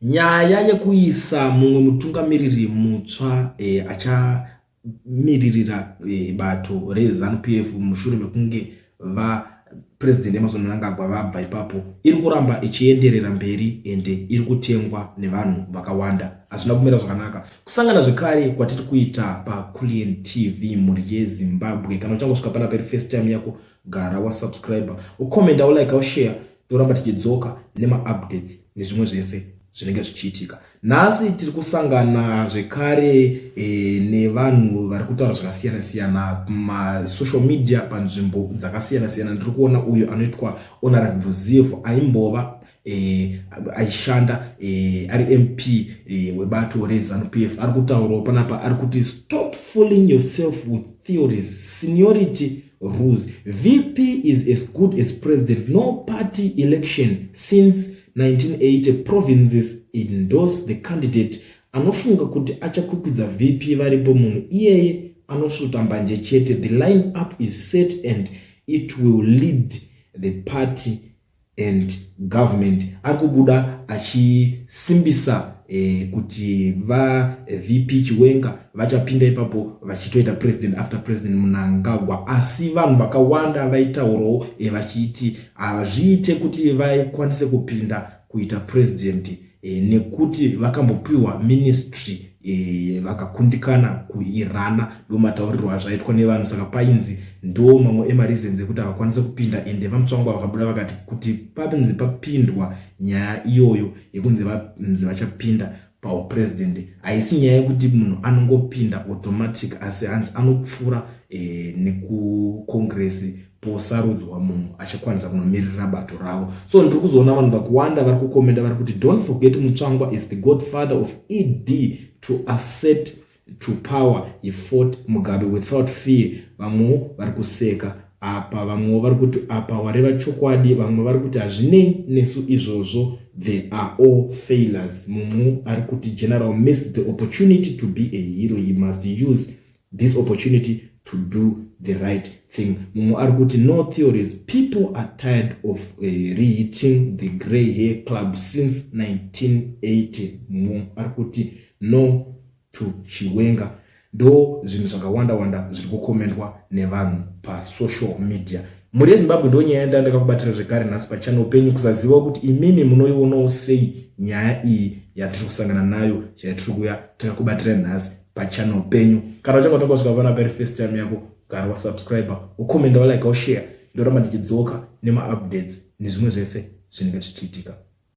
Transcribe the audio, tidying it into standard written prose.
nyaya yekuisa mumwe mutungamiriri mutsva achamiririra bato reZANU-PF mushure mekunge president Emmerson Mnangagwa vabva ipapo iri kuramba ichienderera mberi ende iri kutengwa nevanhu vakawanda. Hazvina kumira zvakanaka. Kusangana zvekare kwatiri kuita paKulian TV muri yeZimbabwe. Kana uchangosvika pana peri first time yako, gara wa subscriber, ukomenda, ulike, ushare, toramba tichidzoka nema updates nezvimwe zvese zvinenge zvichiitika. Nhasi tiri kusangana zvekare nevanhu vari kutaura zvakasiyana siyana social media panzvimbo dzakasiyana siyana. Ndiri kuona uyo anoitwa Honorable Zivho aimbova aishanda ari MP webato reZANU-PF ari kutaurawo panapa ari kuti stop fooling yourself with theories, seniority rules. VP is as good as president. No party election since 1980 provinces endorse the candidate. Anofunga kuti achakwikudza VP varipo munhu iyeye anosvuta mbanje chete. The line up is set and it will lead the party and government. Arikubuda achisimbisa kuti VP Chiwenga vachapinda ipapo vachitoita president after president Mnangagwa. Asi vanhu vakawanda vaitaurawo vachiti azviite kuti vakwanise kupinda kuita president nekuti vakambopiwa ministry vakakundikana kuirana. Ndo mataurirwo azvaitwa nevanhu. Saka painzi ndo mamwe emareasons ekuti avakwanise kupinda ende vamutsvangwa vakabuda vakati kuti papenzi papindwa nyaya iyoyo yekunzi vachapinda paupresident, haisi nyaya yekuti munhu anongopinda automatic, asi hanzi anopfura nekukongresi posarudzwa munhu achikwanisa kunomirira bato ravo. So ndiri kuzoona vanhu vakuwanda vari kukomenda vari kuti don't forget Mutsvangwa is the godfather of ED to ascend to power. He fought Mugabe without fear. Vamwe vari kuseka apa, vamwe vari kuti apa wareva chokwadi, vamwe vari kuti hazvinei nesu izvozvo, they are all failures. Mumwe ari kuti General missed the opportunity to be a hero. He must use this opportunity to do the right thing. Mumwe ari kuti no theories. People are tired of reheating the grey hair club since 1980. Mumwe ari kuti no to Chiwenga. Ndo zvinhu zvakawanda wanda zviri kukomendwa nevanhu pasocial media. Muri yeZimbabwe ndo nyaya ndakakubatira zvekare nhasi pachannel penyu, kusaziva kuti imimi munoionawo sei nyaya iyi yatiri kusangana nayo, yatiri kuya takakubatira nhasi pachannel penyu. Kana uchanga tongosvika pana pari first time yako, gara wa subscriber, ukomenda, ulike, ushare, ndoramba ndichidzoka nema updates nezvimwe zvese zvinenge zvichiitika.